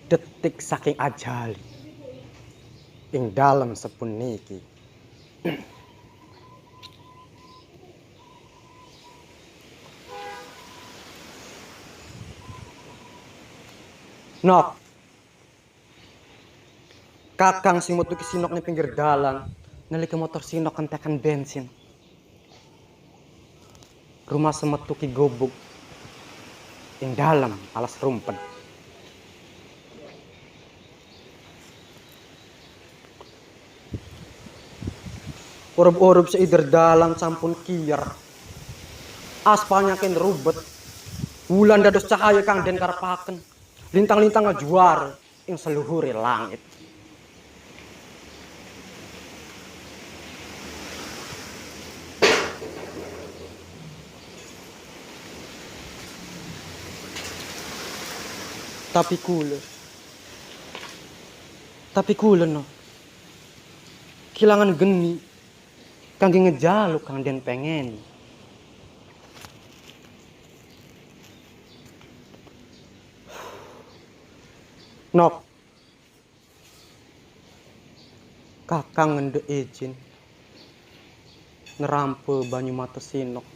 detik saking ajali ing dalem sepun niki. Nok, kakang sing metu sinok ning pinggir dalan nalika motor sinok kentekan bensin. Rumah semetu ki gobuk ing dalem alas rumpet. Urup-urup seider dalan sampun kier. Aspalnya ken rubet. Wulan dados cahaya kang den karepaken. Lintang-lintang ngajuar ing seluhure langit. Tapi kula no. Kilangan geni kangge ngejaluk kang den pengen. Nok, kakang ngendek izin nerampe banyu mata sinok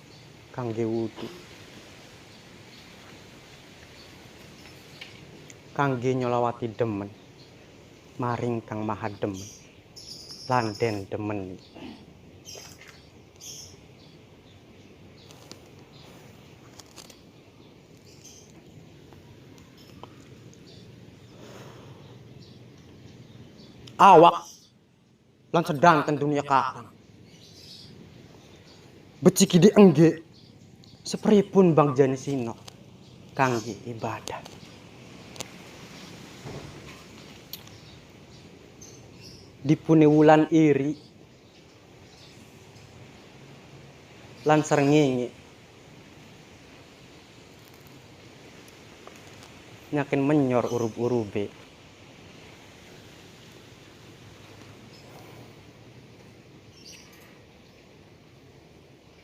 kangge wudu. Kangge nyolawati demen maring kang maha demen lan den demen. Awak lan sedanten dunia kakang. Beciki diengge sepripun bang jani sinok kangge ibadah. Dipune wulan iri lan srengenge nyakin menyor urup-urube.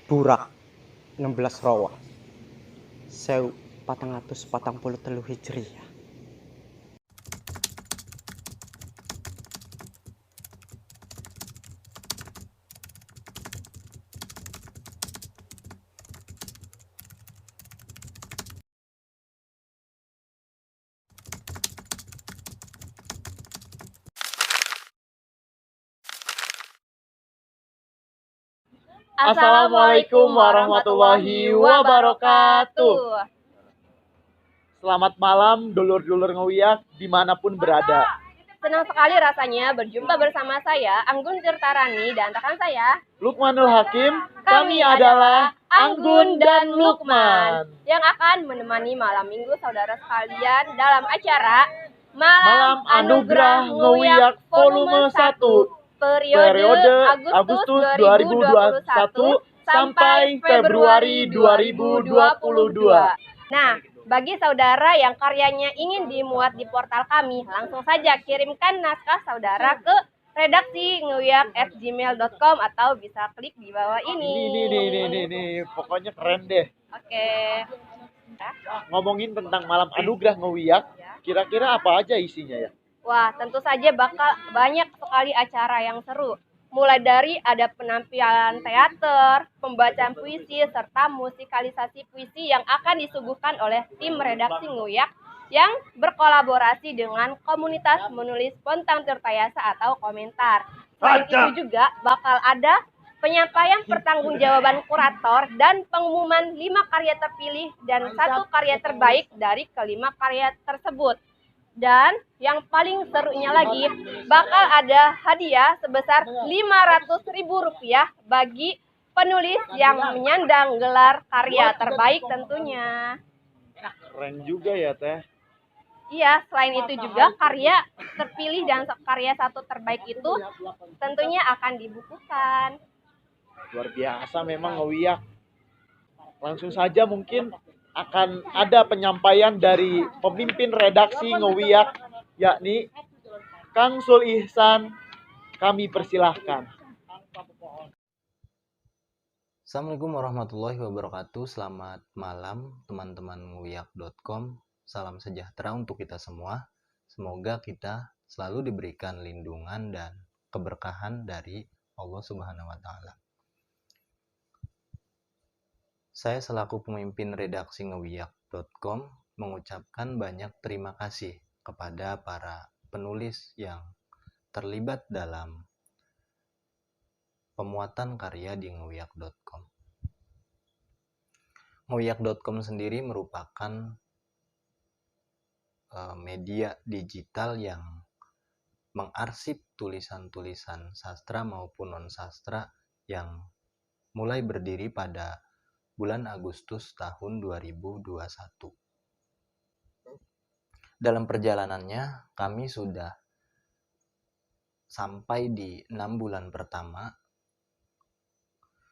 Burak 16 Rawa 1443 Hijriah. Assalamualaikum warahmatullahi wabarakatuh. Selamat malam dulur-dulur Ngewiak dimanapun berada. Senang sekali rasanya berjumpa bersama saya, Anggun Tirtarani, dan rekan saya, Lukmanul Hakim. Kami adalah Anggun dan Lukman yang akan menemani malam minggu saudara sekalian dalam acara Malam Anugerah Ngewiak Volume 1 periode Agustus 2021 sampai Februari 2022. Nah, bagi saudara yang karyanya ingin dimuat di portal kami, langsung saja kirimkan naskah saudara ke redaksi ngewiak@gmail.com atau bisa klik di bawah ini. Ini, pokoknya keren deh. Oke. Ngomongin tentang Malam Anugerah Ngewiak, kira-kira apa aja isinya ya? Wah, tentu saja bakal banyak sekali acara yang seru. Mulai dari ada penampilan teater, pembacaan puisi, serta musikalisasi puisi yang akan disuguhkan oleh tim redaksi Ngewiak yang berkolaborasi dengan komunitas menulis spontan Tirtayasa atau komentar. Selain itu juga bakal ada penyampaian pertanggungjawaban kurator dan pengumuman 5 karya terpilih dan 1 karya terbaik dari kelima karya tersebut. Dan yang paling serunya lagi, bakal ada hadiah sebesar Rp500.000 bagi penulis yang menyandang gelar karya terbaik tentunya. Keren juga ya Teh. Iya, selain itu juga karya terpilih dan karya 1 terbaik itu tentunya akan dibukukan. Luar biasa memang Ngewiak. Langsung saja mungkin akan ada penyampaian dari pemimpin redaksi Ngewiak, yakni Kang Sul Ihsan. Kami persilahkan. Assalamualaikum warahmatullahi wabarakatuh. Selamat malam teman-teman ngewiak.com. Salam sejahtera untuk kita semua. semoga kita selalu diberikan lindungan dan keberkahan dari Allah Subhanahu wa Ta'ala. Saya selaku pemimpin redaksi ngewiak.com mengucapkan banyak terima kasih kepada para penulis yang terlibat dalam pemuatan karya di ngewiak.com. Ngewiak.com sendiri merupakan media digital yang mengarsip tulisan-tulisan sastra maupun non-sastra yang mulai berdiri pada bulan Agustus tahun 2021. Dalam perjalanannya, kami sudah sampai di 6 bulan pertama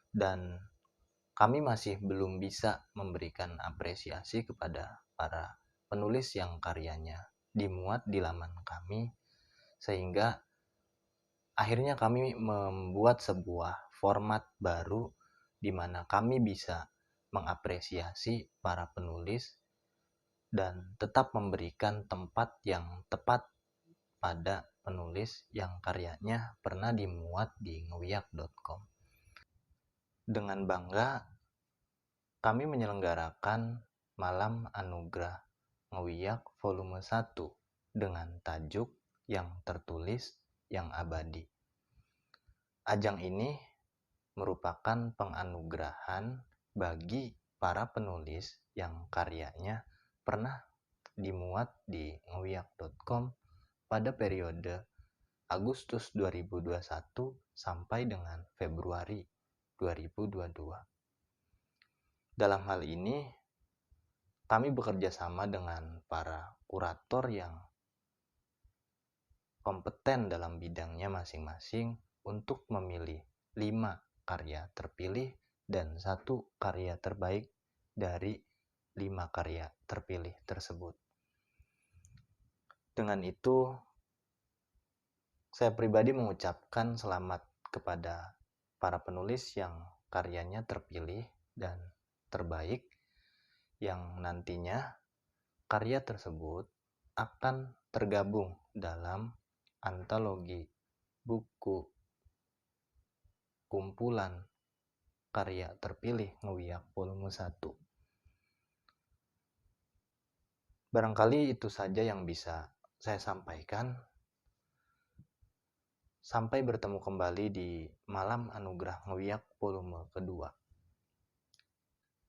dan kami masih belum bisa memberikan apresiasi kepada para penulis yang karyanya dimuat di laman kami, sehingga akhirnya kami membuat sebuah format baru di mana kami bisa mengapresiasi para penulis dan tetap memberikan tempat yang tepat pada penulis yang karyanya pernah dimuat di ngewiak.com. Dengan bangga, kami menyelenggarakan Malam Anugerah Ngewiak Volume 1 dengan tajuk yang tertulis yang abadi. Ajang ini merupakan penganugerahan bagi para penulis yang karyanya pernah dimuat di ngewiak.com pada periode Agustus 2021 sampai dengan Februari 2022. Dalam hal ini, kami bekerja sama dengan para kurator yang kompeten dalam bidangnya masing-masing untuk memilih 5 karya terpilih dan 1 karya terbaik dari 5 karya terpilih tersebut. Dengan itu, saya pribadi mengucapkan selamat kepada para penulis yang karyanya terpilih dan terbaik, yang nantinya karya tersebut akan tergabung dalam antologi buku kumpulan karya terpilih Ngewiak Volume 1. Barangkali itu saja yang bisa saya sampaikan. Sampai bertemu kembali di Malam Anugerah Ngewiak Volume kedua.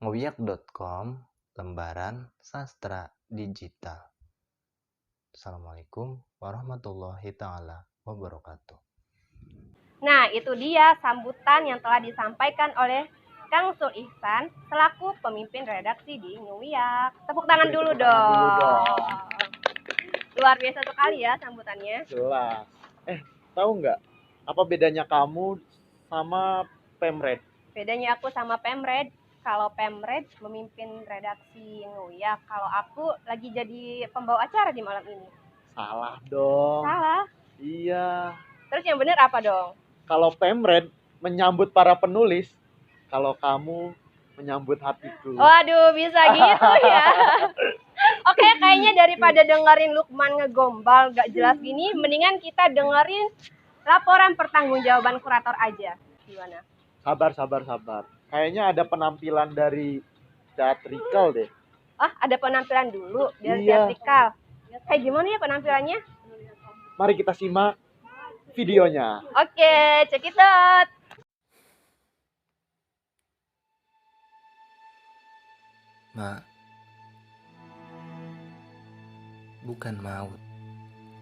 Ngewiak.com, lembaran sastra digital. Assalamualaikum warahmatullahi ta'ala wabarakatuh. Nah, itu dia sambutan yang telah disampaikan oleh Kang Sul Ihsan selaku pemimpin redaksi di Ngewiak. Tepuk tangan dulu dong. Luar biasa sekali ya sambutannya. Jelas. Tahu nggak apa bedanya kamu sama Pemred? Bedanya aku sama Pemred, kalau Pemred memimpin redaksi Ngewiak, kalau aku lagi jadi pembawa acara di malam ini. Salah dong. Salah. Iya. Terus yang benar apa dong? Kalau Pemred menyambut para penulis, kalau kamu menyambut hatiku. Waduh, bisa gitu ya. Oke, kayaknya daripada dengerin Lukman ngegombal gak jelas gini, mendingan kita dengerin laporan pertanggungjawaban kurator aja. Gimana? Sabar. Kayaknya ada penampilan dari teatrikal deh. Ah, ada penampilan dulu dari Iya. teatrikal. Kayak gimana ya penampilannya? Mari kita simak videonya. Oke, check it out. Mak, bukan maut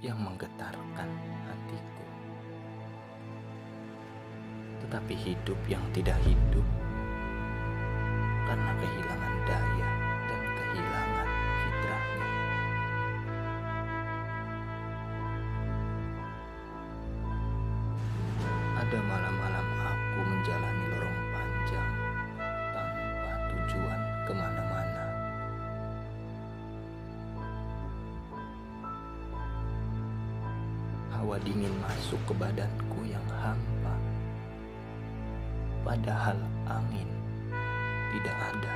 yang menggetarkan hatiku, tetapi hidup yang tidak hidup karena kehilangan daya dan kehilangan fitrahnya. Ada malam-malam aku menjalani lorong panjang tanpa tujuan kemana-mana. Hawa dingin masuk ke badanku yang hampa, padahal angin tidak ada.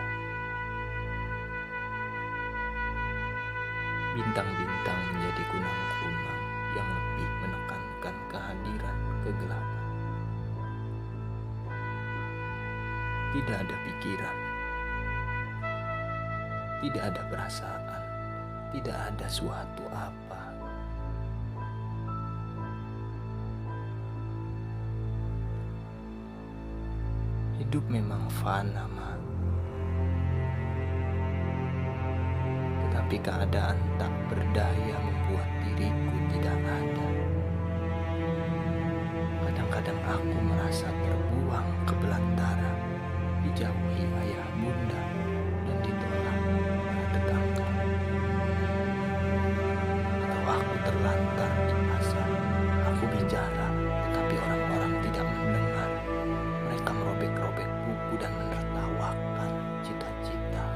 Bintang-bintang menjadi kunang-kunang yang lebih menekankan kehadiran kegelapan. Tidak ada pikiran, tidak ada perasaan, tidak ada suatu apa. Hidup memang fana, Ma. Tetapi keadaan tak berdaya membuat diriku tidak ada. Kadang-kadang aku merasa terbuang ke belantara, dijauhi ayah bunda dan ditolak para tetangga. Atau aku terlantar di pasar, aku bicara tetapi orang-orang tidak mendengar. Mereka merobek-robek buku dan menertawakan cita-cita.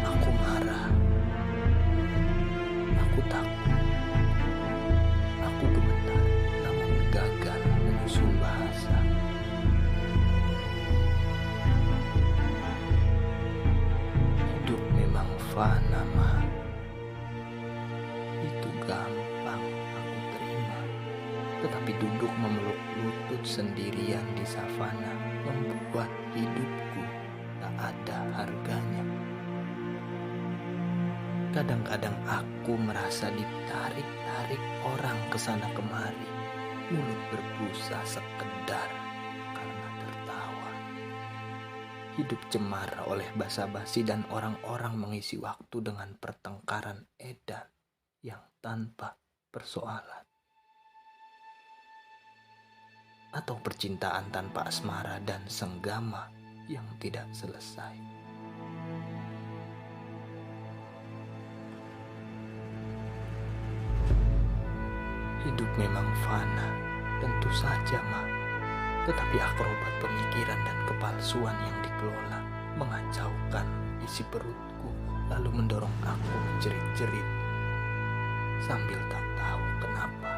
Aku marah, aku takut, aku gemetar, namun gagal menyusun bahasa. Hidup memang fana, Ma. Itu gampang aku terima. Tetapi duduk memeluk lutut sendirian di savana membuat hidupku tak ada harganya. Kadang-kadang aku merasa ditarik-tarik orang ke sana kemari, mulut berbusa sekedar karena tertawa. Hidup cemara oleh basa-basi dan orang-orang mengisi waktu dengan pertengkaran edan yang tanpa persoalan. Atau percintaan tanpa asmara dan senggama yang tidak selesai. Hidup memang fana, tentu saja, Ma. Tetapi akrobat pemikiran dan kepalsuan yang dikelola mengacaukan isi perutku, lalu mendorong aku menjerit-jerit sambil tak tahu kenapa.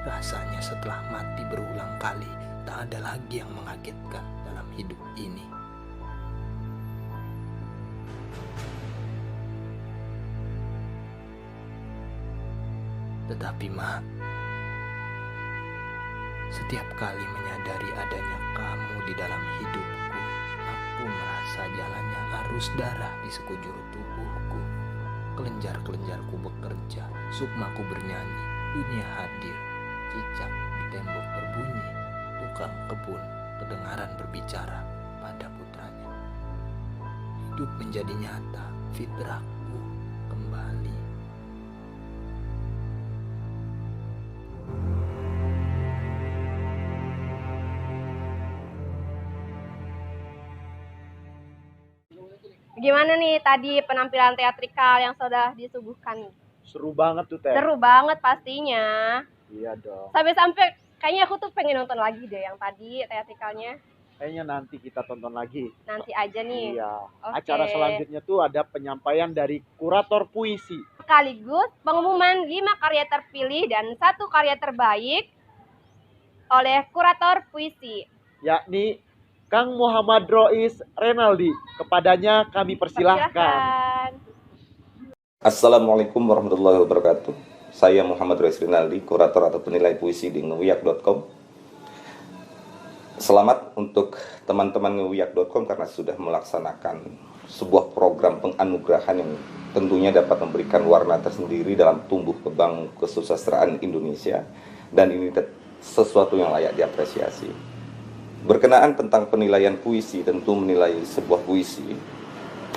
Rasanya setelah mati berulang kali, tak ada lagi yang mengagetkan dalam hidup ini. Tetapi, Ma, setiap kali menyadari adanya kamu di dalam hidupku, aku merasa jalannya arus darah di sekujur tubuhku. Kelenjar-kelenjarku bekerja, sukmaku bernyanyi, dunia hadir, cicak di tembok berbunyi, tukang kebun kedengaran berbicara pada putranya. Hidup menjadi nyata, fitrahku kembali. Gimana nih tadi penampilan teatrikal yang sudah disuguhkan? Seru banget tuh, Teh. Seru banget pastinya. Iya dong. Sampai-sampai kayaknya aku tuh pengen nonton lagi deh yang tadi teatrikalnya. Kayaknya nanti kita tonton lagi. Nanti aja nih. Iya. Oke. Acara selanjutnya tuh ada penyampaian dari kurator puisi. Sekaligus pengumuman 5 karya terpilih dan 1 karya terbaik oleh kurator puisi. Yakni Kang Muhammad Rois Renaldi. Kepadanya kami persilahkan. Assalamualaikum warahmatullahi wabarakatuh. Saya Muhammad Rois Renaldi, kurator atau penilai puisi di ngewiak.com. Selamat untuk teman-teman ngewiak.com karena sudah melaksanakan sebuah program penganugerahan yang tentunya dapat memberikan warna tersendiri dalam tumbuh kembang kesusastraan Indonesia, dan ini sesuatu yang layak diapresiasi. Berkenaan tentang penilaian puisi, tentu menilai sebuah puisi,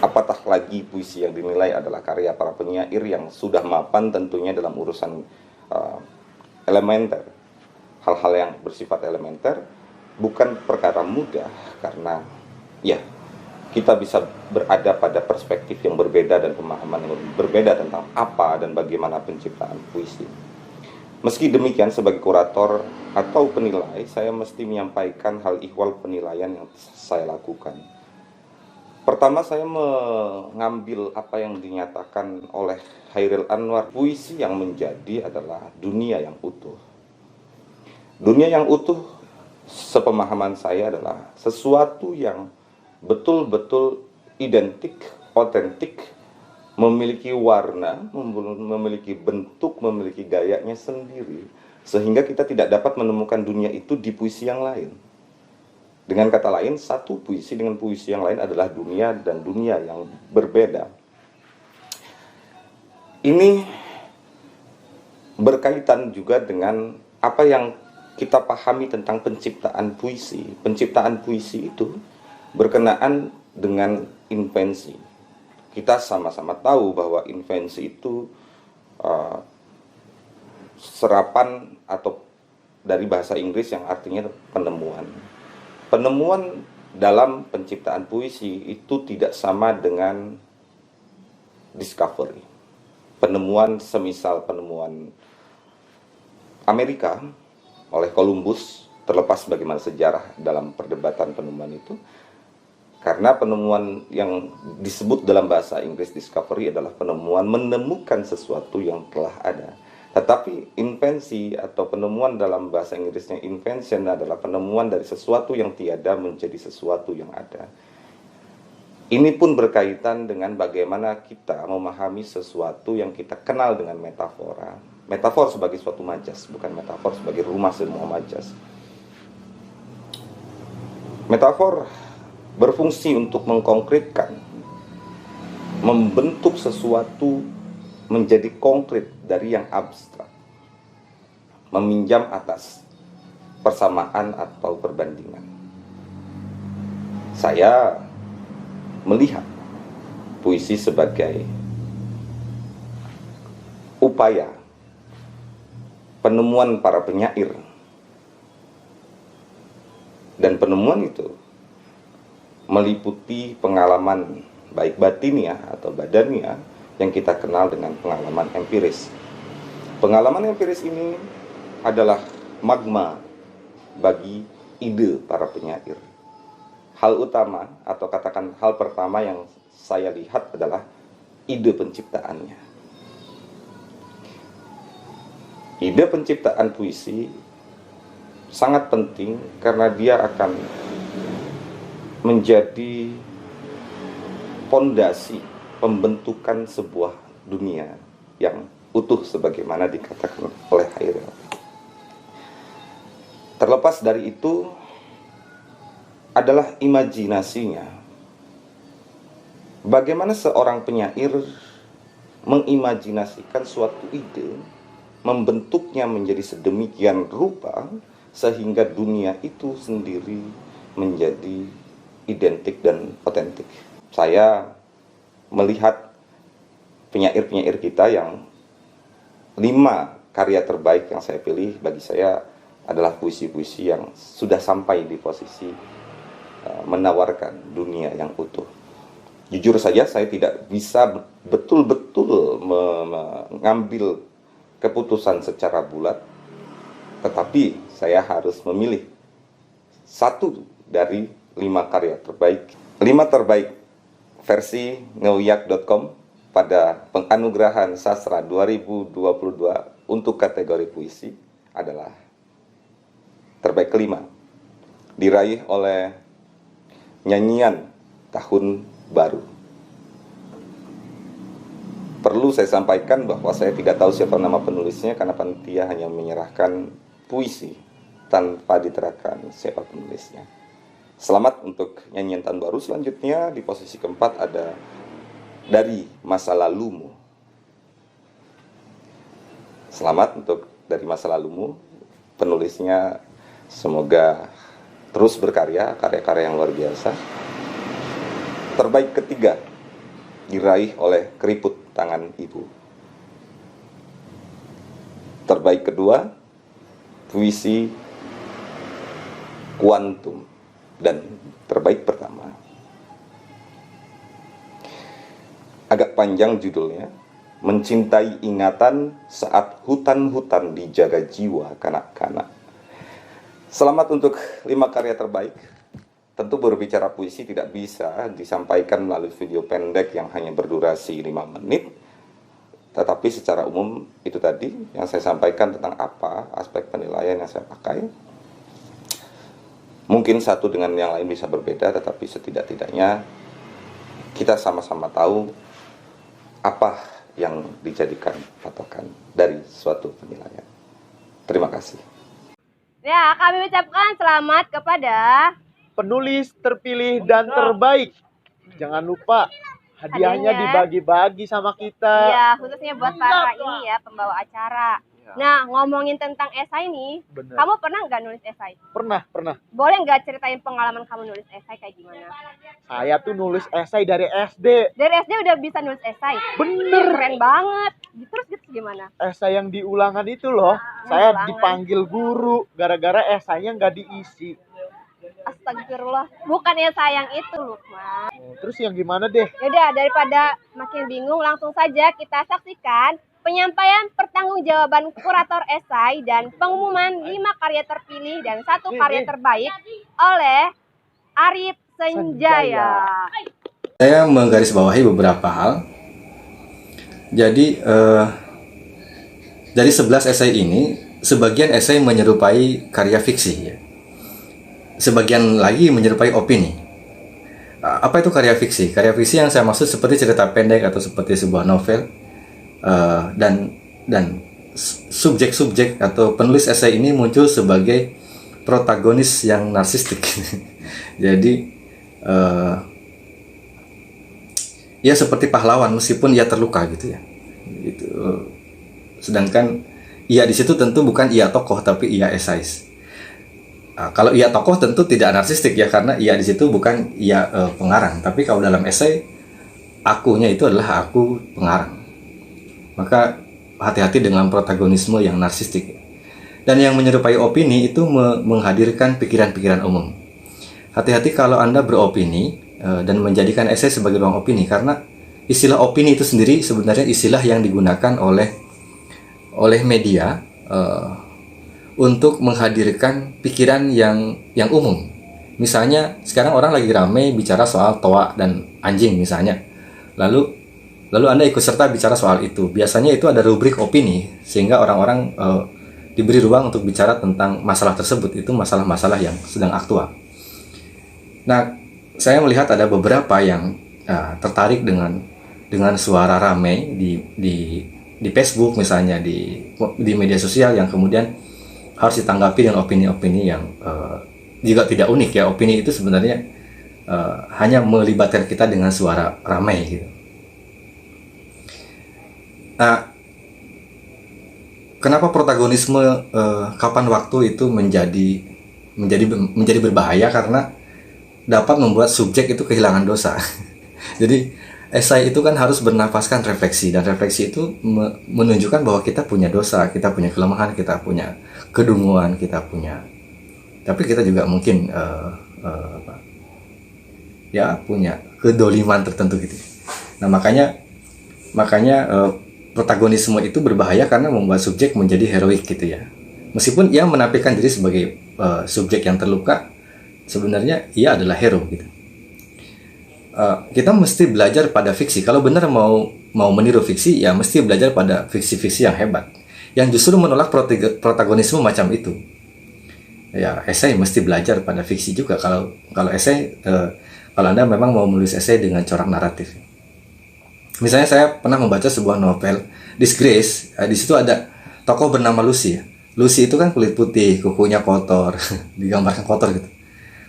apatah lagi puisi yang dinilai adalah karya para penyair yang sudah mapan tentunya dalam urusan elementer. Hal-hal yang bersifat elementer bukan perkara mudah karena ya kita bisa berada pada perspektif yang berbeda dan pemahaman yang berbeda tentang apa dan bagaimana penciptaan puisi. Meski demikian, sebagai kurator atau penilai, saya mesti menyampaikan hal ihwal penilaian yang saya lakukan. Pertama, saya mengambil apa yang dinyatakan oleh Hairil Anwar, puisi yang menjadi adalah dunia yang utuh. Dunia yang utuh, sepemahaman saya, adalah sesuatu yang betul-betul identik, otentik, memiliki warna, memiliki bentuk, memiliki gayanya sendiri, sehingga kita tidak dapat menemukan dunia itu di puisi yang lain. Dengan kata lain, satu puisi dengan puisi yang lain adalah dunia dan dunia yang berbeda. Ini berkaitan juga dengan apa yang kita pahami tentang penciptaan puisi. Penciptaan puisi itu berkenaan dengan invensi. Kita sama-sama tahu bahwa invensi itu serapan atau dari bahasa Inggris yang artinya penemuan. Penemuan dalam penciptaan puisi itu tidak sama dengan discovery. Penemuan semisal penemuan Amerika oleh Columbus, terlepas bagaimana sejarah dalam perdebatan penemuan itu, karena penemuan yang disebut dalam bahasa Inggris discovery adalah penemuan menemukan sesuatu yang telah ada. Tetapi invensi atau penemuan dalam bahasa Inggrisnya invention adalah penemuan dari sesuatu yang tiada menjadi sesuatu yang ada. Ini pun berkaitan dengan bagaimana kita memahami sesuatu yang kita kenal dengan metafora. Metafor sebagai suatu majas, bukan metafor sebagai rumah semua majas. Metafor berfungsi untuk mengkonkretkan, membentuk sesuatu menjadi konkret dari yang abstrak, meminjam atas persamaan atau perbandingan. Saya melihat puisi sebagai upaya penemuan para penyair, dan penemuan itu meliputi pengalaman baik batiniah atau badaniah yang kita kenal dengan pengalaman empiris. Pengalaman empiris ini adalah magma bagi ide para penyair. Hal utama atau katakan hal pertama yang saya lihat adalah ide penciptaannya. Ide penciptaan puisi sangat penting karena dia akan menjadi fondasi pembentukan sebuah dunia yang utuh sebagaimana dikatakan oleh Hairil. Terlepas dari itu adalah imajinasinya. Bagaimana seorang penyair mengimajinasikan suatu ide, membentuknya menjadi sedemikian rupa sehingga dunia itu sendiri menjadi identik dan otentik. Saya melihat penyair-penyair kita yang 5 karya terbaik yang saya pilih bagi saya adalah puisi-puisi yang sudah sampai di posisi menawarkan dunia yang utuh. Jujur saja saya tidak bisa betul-betul mengambil keputusan secara bulat, tetapi saya harus memilih satu dari 5 karya terbaik. 5 terbaik versi ngeuyak.com pada penganugerahan sastra 2022 untuk kategori puisi adalah terbaik kelima, diraih oleh nyanyian Tahun Baru. Perlu saya sampaikan bahwa saya tidak tahu siapa nama penulisnya karena panitia hanya menyerahkan puisi tanpa diterakan siapa penulisnya. Selamat untuk nyanyian Tahun Baru. Selanjutnya di posisi keempat ada Dari Masa Lalumu. Selamat untuk Dari Masa Lalumu. Penulisnya semoga terus berkarya, karya-karya yang luar biasa. Terbaik ketiga diraih oleh Keriput Tangan Ibu. Terbaik kedua, puisi Kuantum. Dan terbaik pertama, agak panjang judulnya, Mencintai Ingatan Saat Hutan-Hutan Dijaga Jiwa Kanak-kanak. Selamat untuk 5 karya terbaik. Tentu berbicara puisi tidak bisa disampaikan melalui video pendek yang hanya berdurasi 5 menit. Tetapi secara umum itu tadi yang saya sampaikan tentang apa aspek penilaian yang saya pakai. Mungkin satu dengan yang lain bisa berbeda, tetapi setidak-tidaknya kita sama-sama tahu apa yang dijadikan patokan dari suatu penilaian. Terima kasih. Ya, kami ucapkan selamat kepada Penulis terpilih dan terbaik. Jangan lupa hadiahnya Hadiahnya. dibagi-bagi sama kita. ya khususnya buat para ini ya pembawa acara. Ya. Nah, ngomongin tentang esai nih, Bener. kamu pernah nggak nulis esai? Pernah. Boleh nggak ceritain pengalaman kamu nulis esai kayak gimana? Saya tuh nulis esai dari SD. Dari SD udah bisa nulis esai? Bener. Keren banget. Terus gitu gimana? Esai yang diulangan itu loh. Saya Diulangan. dipanggil guru gara-gara esainya nggak diisi. Astagfirullah. Bukan esai yang itu, Lukman. Terus yang gimana deh? Yaudah, daripada makin bingung, langsung saja kita saksikan penyampaian pertanggungjawaban kurator esai dan pengumuman 5 karya terpilih dan 1 karya terbaik oleh Arif Senjaya. Saya menggarisbawahi beberapa hal. Jadi dari 11 esai ini, sebagian esai menyerupai karya fiksi, ya. Sebagian lagi menyerupai opini. Apa itu karya fiksi? Karya fiksi yang saya maksud seperti cerita pendek atau seperti sebuah novel, dan subjek-subjek atau penulis esai ini muncul sebagai protagonis yang narsistik. Jadi ia seperti pahlawan meskipun ia terluka gitu ya. Gitu. Sedangkan ia di situ tentu bukan ia tokoh tapi ia esais. Kalau ia tokoh tentu tidak narsistik ya, karena ia di situ bukan ia pengarang, tapi kalau dalam esai akunya itu adalah aku pengarang. Maka hati-hati dengan protagonisme yang narsistik. Dan yang menyerupai opini itu menghadirkan pikiran-pikiran umum. Hati-hati kalau Anda beropini dan menjadikan esai sebagai ruang opini, karena istilah opini itu sendiri sebenarnya istilah yang digunakan oleh media untuk menghadirkan pikiran yang umum. Misalnya sekarang orang lagi ramai bicara soal toa dan anjing misalnya. Lalu Anda ikut serta bicara soal itu. Biasanya itu ada rubrik opini sehingga orang-orang diberi ruang untuk bicara tentang masalah tersebut. Itu masalah-masalah yang sedang aktual. Nah, saya melihat ada beberapa yang tertarik dengan suara ramai di Facebook misalnya, di media sosial yang kemudian harus ditanggapi dengan opini-opini yang juga tidak unik ya. Opini itu sebenarnya hanya melibatkan kita dengan suara ramai gitu. Nah, kenapa protagonisme kapan waktu itu menjadi berbahaya? Karena dapat membuat subjek itu kehilangan dosa. Jadi esai itu kan harus bernafaskan refleksi, dan refleksi itu menunjukkan bahwa kita punya dosa, kita punya kelemahan, kita punya kedunguan, tapi kita juga mungkin punya kedoliman tertentu gitu. Nah makanya protagonisme itu berbahaya karena membuat subjek menjadi heroik gitu ya. Meskipun ia menampilkan diri sebagai subjek yang terluka, sebenarnya ia adalah hero gitu. Kita mesti belajar pada fiksi. Kalau benar mau meniru fiksi, ya mesti belajar pada fiksi-fiksi yang hebat, yang justru menolak protagonisme macam itu. Ya, esai mesti belajar pada fiksi juga. Kalau esai, kalau Anda memang mau menulis esai dengan corak naratif. Misalnya saya pernah membaca sebuah novel Disgrace. Di situ ada tokoh bernama Lucy. Lucy itu kan kulit putih, kukunya kotor, digambarkan kotor gitu.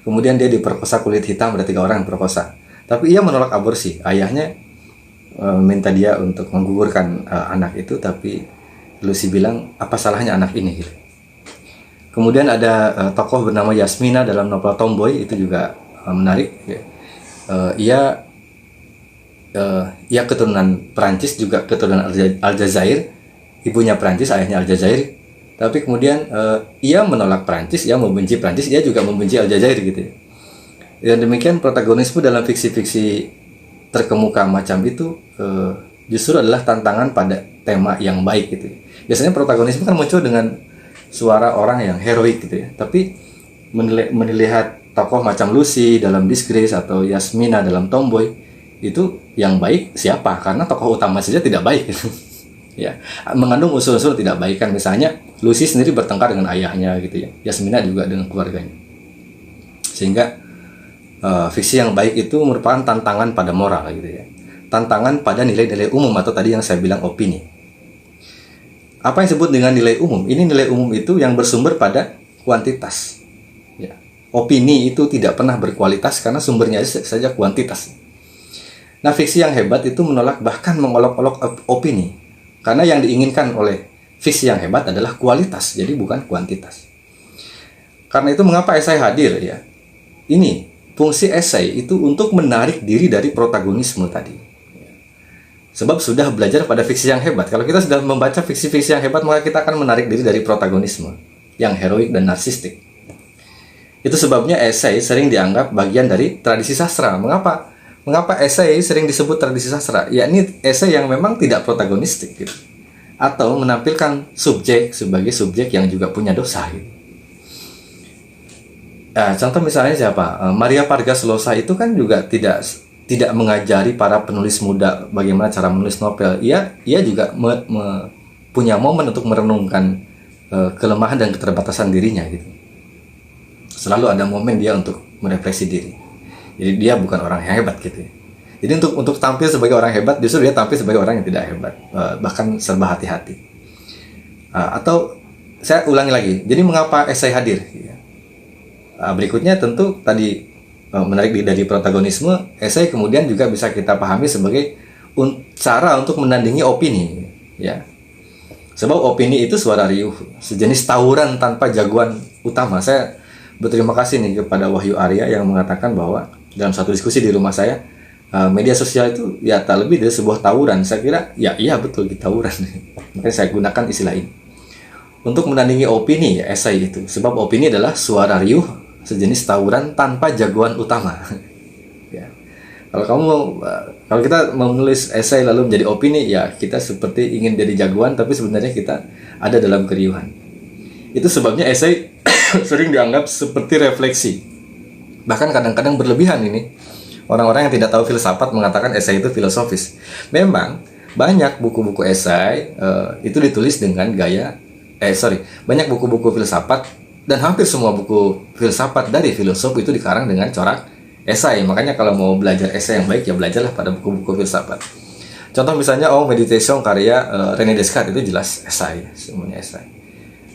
Kemudian dia diperkosa kulit hitam, ada 3 orang yang diperkosa. Tapi ia menolak aborsi. Ayahnya minta dia untuk menggugurkan anak itu, tapi Lucy bilang, apa salahnya anak ini gitu. Kemudian ada tokoh bernama Yasmina dalam novel Tomboy, itu juga menarik. Ia keturunan Perancis, juga keturunan Aljazair. Ibunya Perancis, ayahnya Aljazair. Tapi kemudian ia menolak Perancis, ia membenci Perancis, ia juga membenci Aljazair gitu ya. Dan demikian protagonisme dalam fiksi-fiksi terkemuka macam itu justru adalah tantangan pada tema yang baik gitu. Biasanya protagonisme kan muncul dengan suara orang yang heroik gitu ya. Tapi melihat tokoh macam Lucy dalam Disgrace atau Yasmina dalam Tomboy, itu yang baik siapa? Karena tokoh utama saja tidak baik gitu. Ya, mengandung unsur-unsur tidak baik kan. Misalnya Lucy sendiri bertengkar dengan ayahnya gitu ya. Yasmina juga dengan keluarganya. Sehingga fiksi yang baik itu merupakan tantangan pada moral gitu ya. Tantangan pada nilai-nilai umum atau tadi yang saya bilang opini. Apa yang disebut dengan nilai umum? Ini nilai umum itu yang bersumber pada kuantitas. Ya. Opini itu tidak pernah berkualitas karena sumbernya saja kuantitas. Nah, fiksi yang hebat itu menolak bahkan mengolok-olok opini. Karena yang diinginkan oleh fiksi yang hebat adalah kualitas, jadi bukan kuantitas. Karena itu mengapa esai hadir ya? Ini fungsi esai itu untuk menarik diri dari protagonisme tadi. Sebab sudah belajar pada fiksi yang hebat. Kalau kita sudah membaca fiksi-fiksi yang hebat, maka kita akan menarik diri dari protagonisme yang heroik dan narsistik. Itu sebabnya esai sering dianggap bagian dari tradisi sastra. Mengapa? Mengapa esai sering disebut tradisi sastra? Ya, ini esai yang memang tidak protagonistik gitu. Atau menampilkan subjek sebagai subjek yang juga punya dosa gitu. Nah, contoh misalnya siapa? Maria Vargas Llosa itu kan juga tidak mengajari para penulis muda bagaimana cara menulis novel. Ia juga punya momen untuk merenungkan kelemahan dan keterbatasan dirinya gitu. Selalu ada momen dia untuk merefleksi diri. Jadi dia bukan orang yang hebat gitu ya. Jadi untuk tampil sebagai orang hebat, justru dia tampil sebagai orang yang tidak hebat, bahkan serba hati-hati. Atau saya ulangi lagi. Jadi mengapa esai hadir? Berikutnya tentu tadi menarik diri dari protagonisme. Esai kemudian juga bisa kita pahami sebagai cara untuk menandingi opini, ya. Sebab opini itu suara riuh, sejenis tawuran tanpa jagoan utama. Saya berterima kasih nih kepada Wahyu Arya yang mengatakan bahwa dalam satu diskusi di rumah saya, media sosial itu ya tak lebih dari sebuah tawuran. Saya kira ya iya betul gitu, tawuran. Makanya saya gunakan istilah ini untuk menandingi opini, ya, esai itu. Sebab opini adalah suara riuh, sejenis tawuran tanpa jagoan utama. Ya. Kalau kita mau menulis esai lalu menjadi opini, ya kita seperti ingin jadi jagoan, tapi sebenarnya kita ada dalam keriuhan. Itu sebabnya esai sering dianggap seperti refleksi. Bahkan kadang-kadang berlebihan ini. Orang-orang yang tidak tahu filsafat mengatakan esai itu filosofis. Memang banyak buku-buku esai itu ditulis dengan gaya banyak buku-buku filsafat. Dan hampir semua buku filsafat dari filosof itu dikarang dengan corak esai. Makanya kalau mau belajar esai yang baik, ya belajarlah pada buku-buku filsafat. Contoh misalnya Meditation karya René Descartes itu jelas esai, semuanya esai.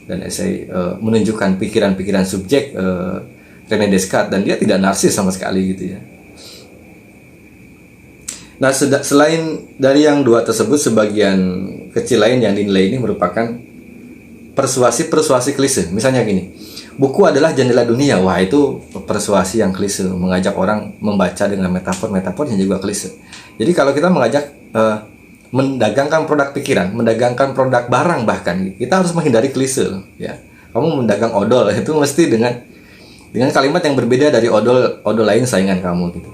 Dan esai menunjukkan pikiran-pikiran subjek René Descartes, dan dia tidak narsis sama sekali gitu ya. Nah, selain dari yang dua tersebut, sebagian kecil lain yang dinilai ini merupakan persuasi klise. Misalnya gini, buku adalah jendela dunia. Wah, itu persuasi yang klise, mengajak orang membaca dengan metafor yang juga klise. Jadi kalau kita mengajak mendagangkan produk pikiran, mendagangkan produk barang, bahkan kita harus menghindari klise ya. Kamu mendagang odol itu mesti dengan kalimat yang berbeda dari odol lain saingan kamu gitu.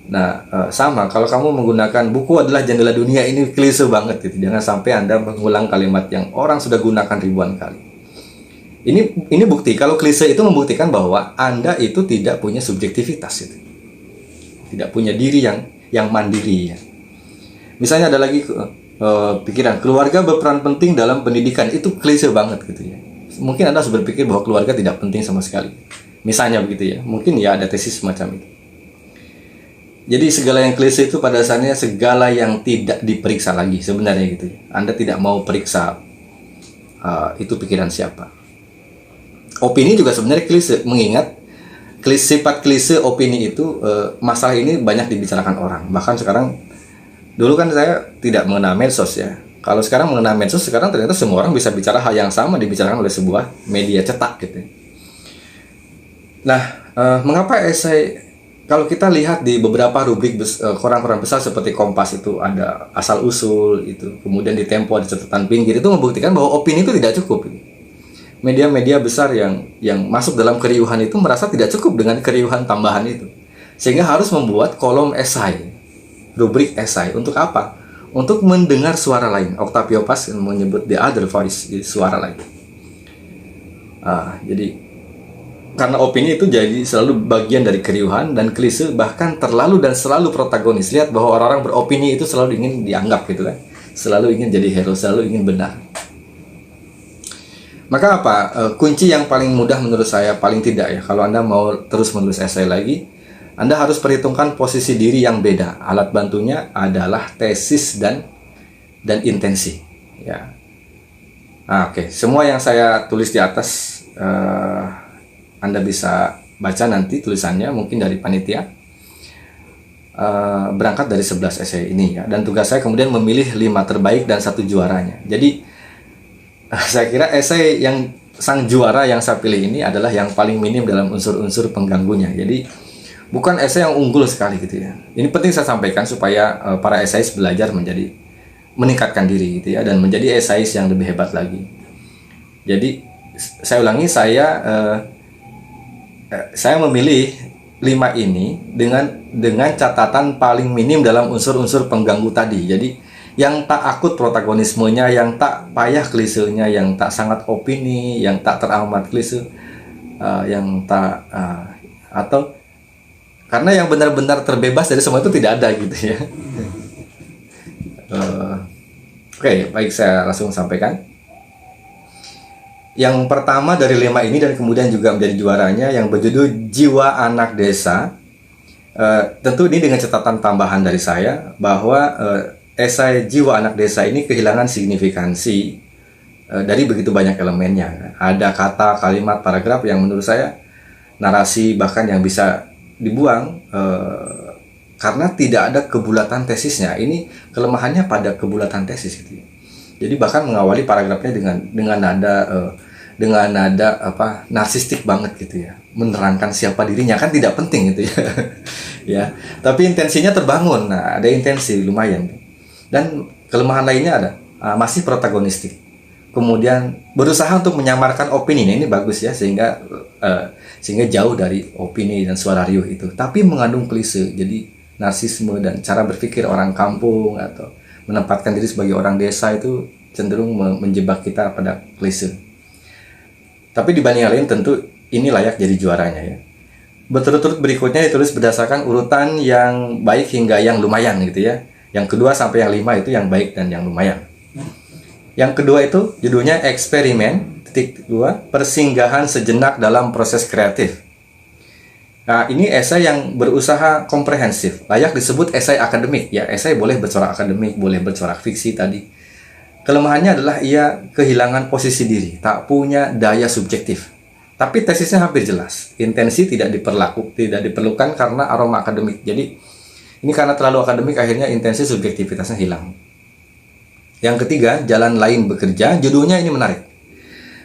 Nah, sama kalau kamu menggunakan buku adalah jendela dunia, ini klise banget gitu. Jangan sampai Anda mengulang kalimat yang orang sudah gunakan ribuan kali. Ini bukti kalau klise itu membuktikan bahwa Anda itu tidak punya subjektivitas itu. Tidak punya diri yang mandiri ya. Misalnya ada lagi pikiran keluarga berperan penting dalam pendidikan, itu klise banget gitu ya. Mungkin Anda harus berpikir bahwa keluarga tidak penting sama sekali. Misalnya begitu ya. Mungkin ya ada tesis semacam itu. Jadi segala yang klise itu pada dasarnya segala yang tidak diperiksa lagi sebenarnya gitu ya. Anda tidak mau periksa itu pikiran siapa. Opini juga sebenarnya klise, mengingat sifat klise opini itu masalah ini banyak dibicarakan orang. Bahkan sekarang, dulu kan saya tidak mengenal medsos ya. Kalau sekarang mengenal medsos, sekarang ternyata semua orang bisa bicara hal yang sama dibicarakan oleh sebuah media cetak gitu. Nah, mengapa esai? Kalau kita lihat di beberapa rubrik koran-koran besar seperti Kompas itu ada asal usul itu, kemudian di Tempo ada catatan pinggir, itu membuktikan bahwa opini itu tidak cukup. Media-media besar yang masuk dalam keriuhan itu merasa tidak cukup dengan keriuhan tambahan itu, sehingga harus membuat kolom esai, rubrik esai. Untuk apa? Untuk mendengar suara lain. Octavio Paz menyebut the other voice, suara lain. Jadi karena opini itu jadi selalu bagian dari keriuhan dan klise, bahkan terlalu dan selalu protagonis. Lihat bahwa orang-orang beropini itu selalu ingin dianggap gitu kan, selalu ingin jadi hero, selalu ingin benar. Maka apa? Kunci yang paling mudah menurut saya, paling tidak ya, kalau Anda mau terus menulis esai lagi, Anda harus perhitungkan posisi diri yang beda. Alat bantunya adalah tesis dan intensi. Ya. Oke. Semua yang saya tulis di atas Anda bisa baca nanti tulisannya mungkin dari panitia. Berangkat dari 11 esai ini ya. Dan tugas saya kemudian memilih 5 terbaik dan 1 juaranya. Jadi saya kira esai yang sang juara yang saya pilih ini adalah yang paling minim dalam unsur-unsur pengganggunya. Jadi bukan esai yang unggul sekali gitu ya. Ini penting saya sampaikan supaya para esais belajar meningkatkan diri gitu ya, dan menjadi esais yang lebih hebat lagi. Jadi saya ulangi, saya memilih 5 ini dengan catatan paling minim dalam unsur-unsur pengganggu tadi. Jadi yang tak akut protagonismenya, yang tak payah klisenya, yang tak sangat opini, yang tak teramat klise, yang tak atau karena yang benar-benar terbebas dari semua itu tidak ada gitu ya. Oke, baik, saya langsung sampaikan. Yang pertama dari 5 ini dan kemudian juga menjadi juaranya yang berjudul Jiwa Anak Desa. Tentu ini dengan catatan tambahan dari saya bahwa esai Jiwa Anak Desa ini kehilangan signifikansi dari begitu banyak elemennya. Ada kata, kalimat, paragraf yang menurut saya, narasi bahkan yang bisa dibuang karena tidak ada kebulatan tesisnya. Ini kelemahannya pada kebulatan tesis gitu. Jadi bahkan mengawali paragrafnya dengan nada narsistik banget gitu ya, menerangkan siapa dirinya, kan tidak penting gitu ya. Ya, tapi intensinya terbangun. Nah, ada intensi lumayan. Dan kelemahan lainnya ada masih protagonistik. Kemudian berusaha untuk menyamarkan opini. Nah, ini bagus ya, sehingga jauh dari opini dan suara riuh itu, tapi mengandung klise. Jadi narsisme dan cara berpikir orang kampung atau menempatkan diri sebagai orang desa itu cenderung menjebak kita pada klise. Tapi dibanding yang lain tentu ini layak jadi juaranya ya. Berturut-turut berikutnya ditulis berdasarkan urutan yang baik hingga yang lumayan gitu ya. Yang kedua sampai yang 5 itu yang baik dan yang lumayan. Yang kedua itu judulnya Eksperimen, persinggahan sejenak dalam proses kreatif. Nah, ini esai yang berusaha komprehensif, layak disebut esai akademik. Ya, esai boleh bercorak akademik, boleh bercorak fiksi tadi. Kelemahannya adalah ia kehilangan posisi diri, tak punya daya subjektif. Tapi tesisnya hampir jelas. Intensi tidak diperlukan karena aroma akademik. Jadi, ini karena terlalu akademik akhirnya intensi subjektivitasnya hilang. Yang ketiga, Jalan Lain Bekerja, judulnya ini menarik.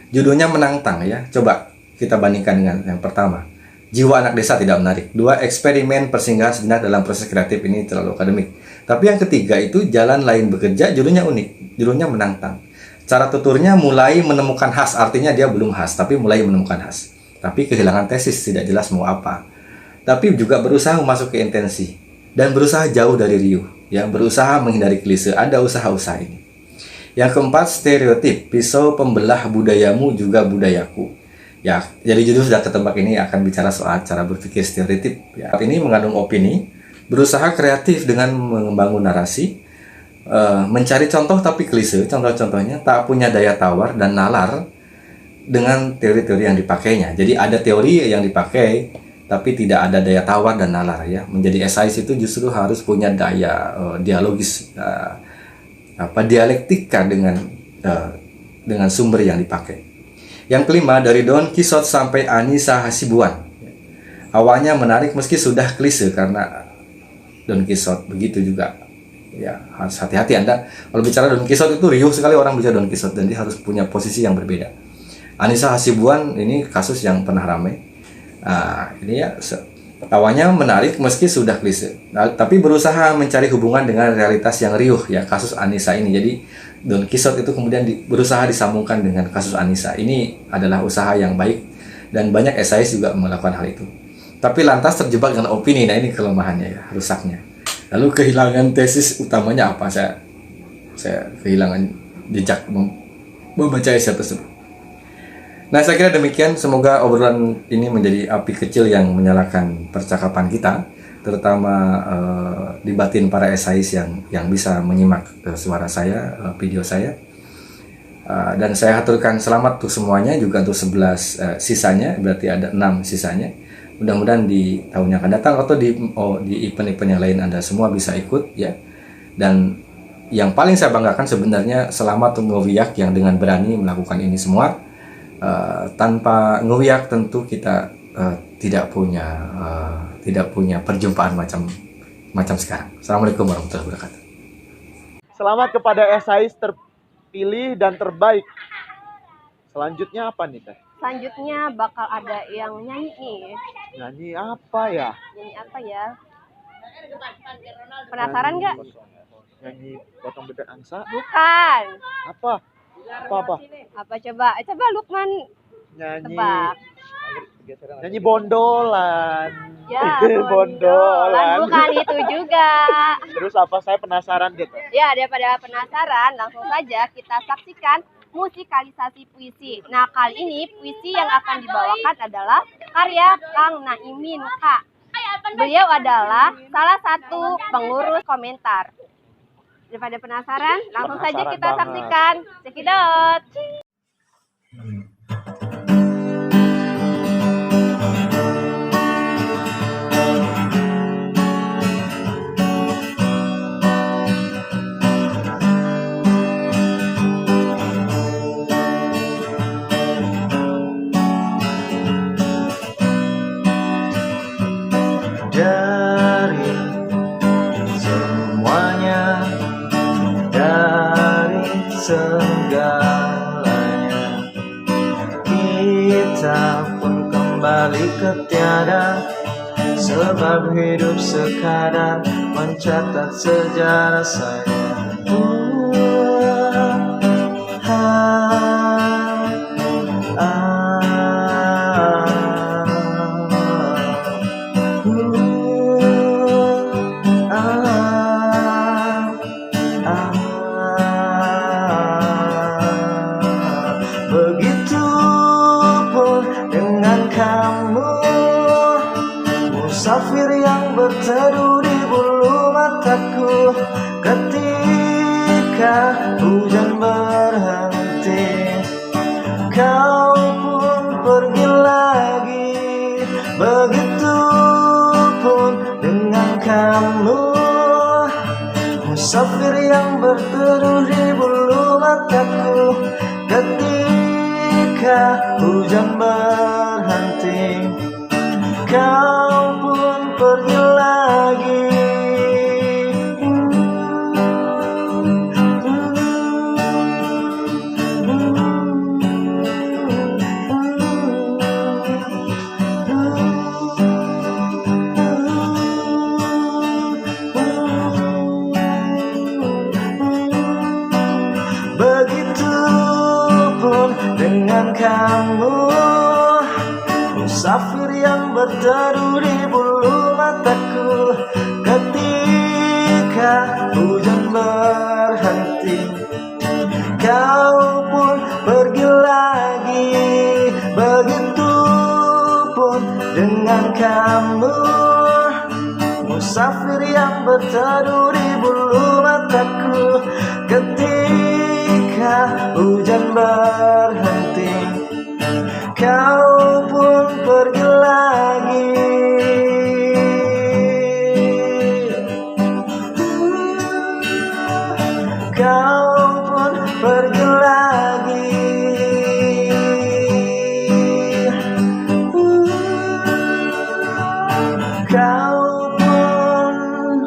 Judulnya menantang ya. Coba kita bandingkan dengan yang pertama. Jiwa Anak Desa tidak menarik. 2, Eksperimen persinggahan sejenak dalam proses kreatif, ini terlalu akademik. Tapi yang ketiga itu Jalan Lain Bekerja, judulnya unik. Judulnya menantang. Cara tuturnya mulai menemukan khas, artinya dia belum khas, tapi mulai menemukan khas. Tapi kehilangan tesis, tidak jelas mau apa. Tapi juga berusaha memasuki intensi. Dan berusaha jauh dari riuh. Ya, berusaha menghindari klise, ada usaha-usaha ini. Yang keempat, stereotip, pisau pembelah budayamu juga budayaku. Ya, jadi judul sudah ketebak, ini akan bicara soal cara berpikir stereotip. Ya, ini mengandung opini, berusaha kreatif dengan membangun narasi, mencari contoh tapi klise, contoh-contohnya tak punya daya tawar dan nalar dengan teori-teori yang dipakainya. Jadi ada teori yang dipakai, tapi tidak ada daya tawar dan nalar ya. Menjadi esais itu justru harus punya daya dialogis, dialektika dengan sumber yang dipakai. Yang kelima, dari Don Quixote sampai Anissa Hasibuan. Awalnya menarik meski sudah klise karena Don Quixote, begitu juga. Ya, harus hati-hati Anda. Kalau bicara Don Quixote itu riuh sekali orang bicara Don Quixote, dan dia harus punya posisi yang berbeda. Anissa Hasibuan ini kasus yang pernah ramai. Ini ya awalnya menarik meski sudah klise, tapi berusaha mencari hubungan dengan realitas yang riuh ya, kasus Anissa ini. Jadi Don Quixote itu kemudian berusaha disambungkan dengan kasus Anissa. Ini adalah usaha yang baik dan banyak esais juga melakukan hal itu. Tapi lantas terjebak dengan opini. Nah, ini kelemahannya ya, rusaknya. Lalu kehilangan tesis utamanya apa? Saya kehilangan jejak membaca esai tersebut. Nah, saya kira demikian. Semoga obrolan ini menjadi api kecil yang menyalakan percakapan kita, terutama di batin para esais yang bisa menyimak suara saya, video saya. Dan saya aturkan selamat untuk semuanya, juga untuk 11 sisanya, berarti ada 6 sisanya. Mudah-mudahan di tahun yang akan datang atau di event-event yang lain Anda semua bisa ikut ya. Dan yang paling saya banggakan sebenarnya selama Ngowiak yang dengan berani melakukan ini semua. Tanpa Ngowiak tentu kita tidak punya perjumpaan macam sekarang. Assalamualaikum warahmatullahi wabarakatuh. Selamat kepada SAIS terpilih dan terbaik. Selanjutnya apa nih Teh? Selanjutnya bakal ada yang nyanyi nih. Nyanyi apa ya? Nyanyi apa ya? Penasaran nggak? Nyanyi potong bebek angsa? Bukan. Apa? Apa? Apa coba? Coba Lukman Nyanyi. tebak. Nyanyi bondolan. Ya, bondolan. bukan itu juga. Terus apa? Saya penasaran gitu. Ya, daripada penasaran, langsung saja kita saksikan musikalisasi puisi. Nah, kali ini puisi yang akan dibawakan adalah karya Kang Naimin Kak. Beliau adalah salah satu pengurus komentar. Daripada penasaran, langsung saja Penasaran kita banget. saksikan. Cekidot. Dari semuanya, dari segalanya, kita pun kembali ke tiada, sebab hidup sekadar mencatat sejarah saja. Begitupun dengan kamu, musafir yang berteduh di bulu mataku. Ketika hujan berhenti, kau pun pergi lagi. Begitupun dengan kamu, musafir yang berteduh di bulu mataku. Ketika hujan berhenti, kau pun pergi lagi. Begitupun dengan kamu, musafir yang berteduh di bulu mataku. Ketika hujan berhenti, kau pun pergi lagi. Begitupun dengan kamu, musafir yang berteduh di bulu mataku. Ketika hujan berhenti, kau pun pergi lagi. Kau pun pergi lagi. Kau pun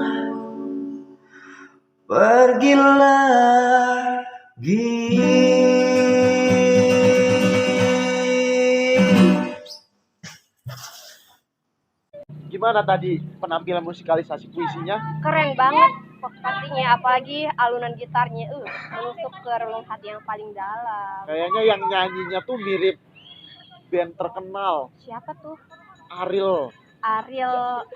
pergi lagi. Gimana tadi penampilan musikalisasi puisinya? Keren banget pastinya, apalagi alunan gitarnya menusuk ke relung hati yang paling dalam. Kayaknya yang nyanyinya tuh mirip band terkenal, Siapa tuh? Ariel.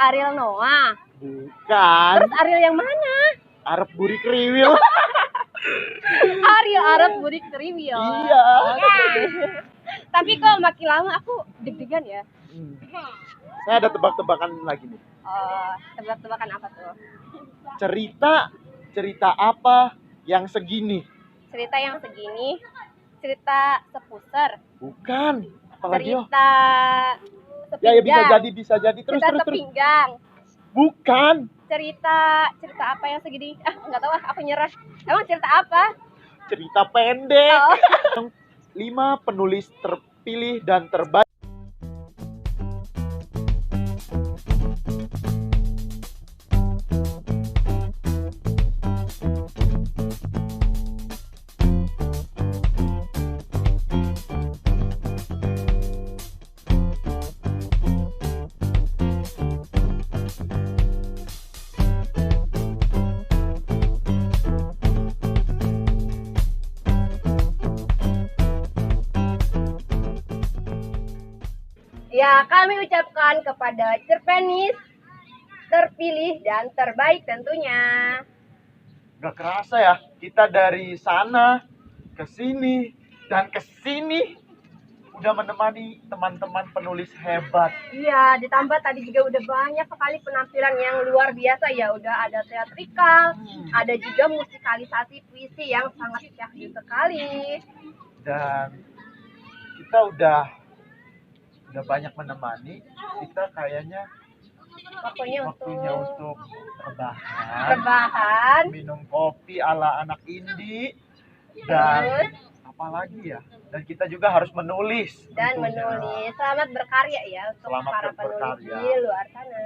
Ariel Noah. Bukan, Terus Ariel yang mana? Arep Buri Kriwil. Ariel Arab Budik Trivial. Iya. Oke. Tapi kok makin lama aku deg-degan ya. Saya ada tebak-tebakan lagi nih. Tebak-tebakan apa tuh? Cerita apa yang segini? Cerita yang segini, cerita sepuser, Bukan. Apalagi yo? cerita Ya bisa sepinggang. jadi. Terus Cerita terus. sepinggang. Bukan. Cerita apa yang segini? Nggak tahu, aku nyerah. Emang cerita apa? Cerita pendek. Oh. 5 penulis terpilih dan terbaik. Ya, kami ucapkan kepada cerpenis terpilih dan terbaik tentunya. Gak kerasa ya, kita dari sana ke sini dan ke sini udah menemani teman-teman penulis hebat. Iya, ditambah tadi juga udah banyak sekali penampilan yang luar biasa ya. Udah ada teatrikal, ada juga musikalisasi puisi yang sangat syahdu sekali. Dan kita udah banyak menemani. Kita kayaknya Waktunya untuk rebahan, rebahan. minum kopi ala anak indie, dan apa lagi ya? Dan kita juga harus menulis. Dan tentunya. menulis. Selamat berkarya ya untuk Selamat para penulis berkarya. di luar sana.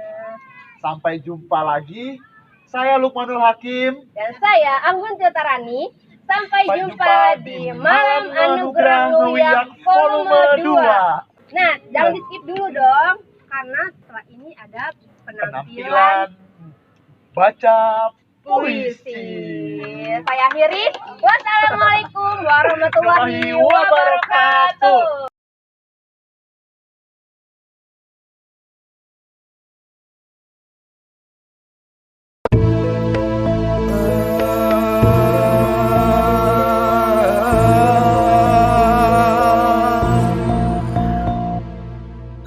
Sampai jumpa lagi. Saya Lukmanul Hakim. Dan saya Anggun Tiotarani. Sampai jumpa di Malam Anugerah Nuyak Nguyak Volume 2. 2. Nah, jangan di skip dulu dong, karena setelah ini ada penampilan baca puisi. puisi. Saya akhiri. Wassalamualaikum warahmatullahi wabarakatuh.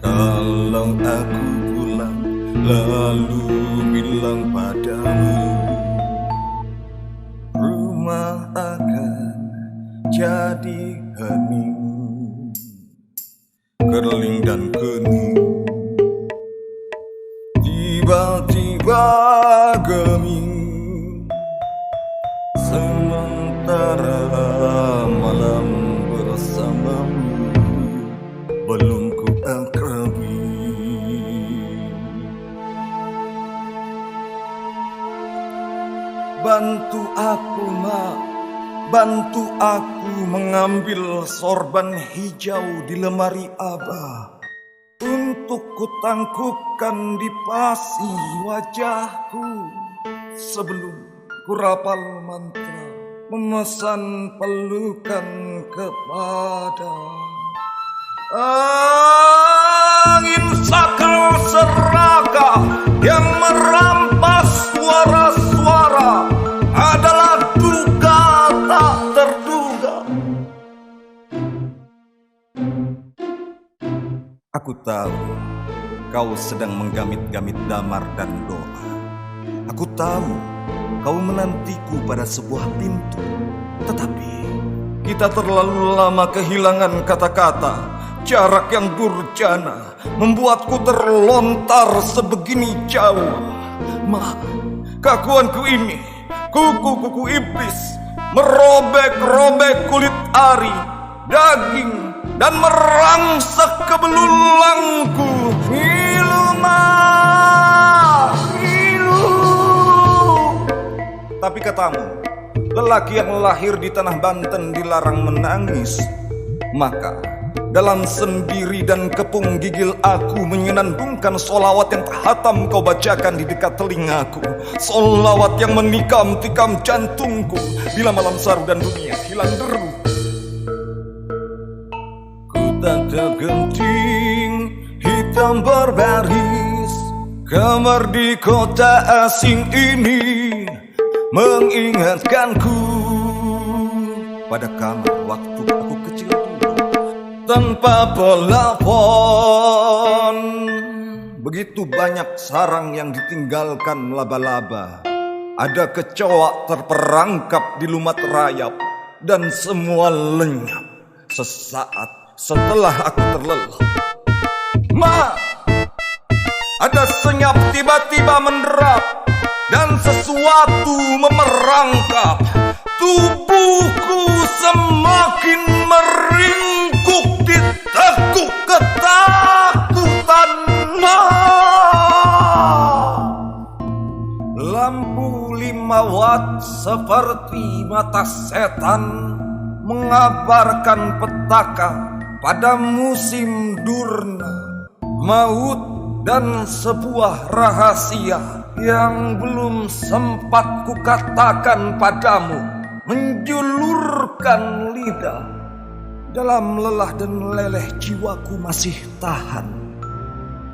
Kalau aku pulang lalu bilang padamu, rumah akan jadi hening, kering dan kening, tiba-tiba geming, sementara malam bersamamu belum ku akrabi. Bantu aku, Mak, bantu aku mengambil sorban hijau di lemari Abah untuk kutangkupkan di pasi wajahku sebelum kurapal mantra memesan pelukan kepada angin sakral serakah yang merampas suara-suara adalah duka tak terduga. Aku tahu kau sedang menggamit-gamit damar dan doa. Aku tahu kau menantiku pada sebuah pintu. Tetapi kita terlalu lama kehilangan kata-kata. Jarak yang durjana membuatku terlontar sebegini jauh. Ma, kakuanku ini, kuku-kuku iblis, merobek-robek kulit ari, daging, dan merangsek ke belulangku. Ngilu, Ma, ngilu. Tapi katamu, lelaki yang lahir di tanah Banten dilarang menangis. Maka dalam sendiri dan kepung gigil aku menyenandungkan solawat yang terhatam kau bacakan di dekat telingaku. Solawat yang menikam-tikam jantungku bila malam saru dan dunia hilang deru. Ku tatap genting hitam berbaris, kamar di kota asing ini mengingatkanku pada kamar waktu aku kecil dulu. Tanpa pelafon, begitu banyak sarang yang ditinggalkan laba-laba. Ada kecoa terperangkap di lumat rayap, dan semua lenyap sesaat setelah aku terlelap. Ma, Ada senyap tiba-tiba menderap dan sesuatu memerangkap. Tubuhku semakin meringkuk ditekuk ketakutan. Lampu 5 watt seperti mata setan mengabarkan petaka pada musim durna, maut dan sebuah rahasia yang belum sempat kukatakan padamu menjulurkan lidah. Dalam lelah dan leleh jiwaku masih tahan.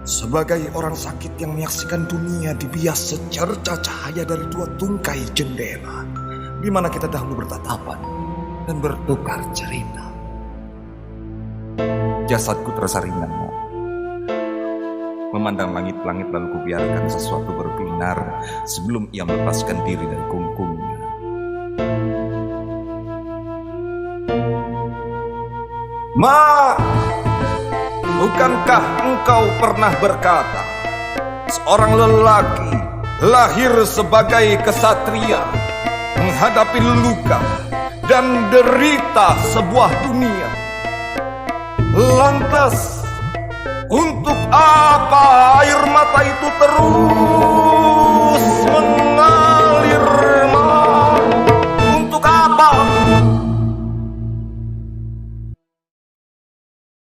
Sebagai orang sakit yang menyaksikan dunia dibias secerca cahaya dari 2 tungkai jendela, di mana kita dahulu bertatapan dan bertukar cerita. Jasadku terasa ringan, memandang langit-langit lalu kubiarkan sesuatu berbinar sebelum ia melepaskan diri dari kungkungnya. Ma, bukankah engkau pernah berkata, seorang lelaki lahir sebagai kesatria menghadapi luka dan derita sebuah dunia? Lantas, untuk apa air mata itu terus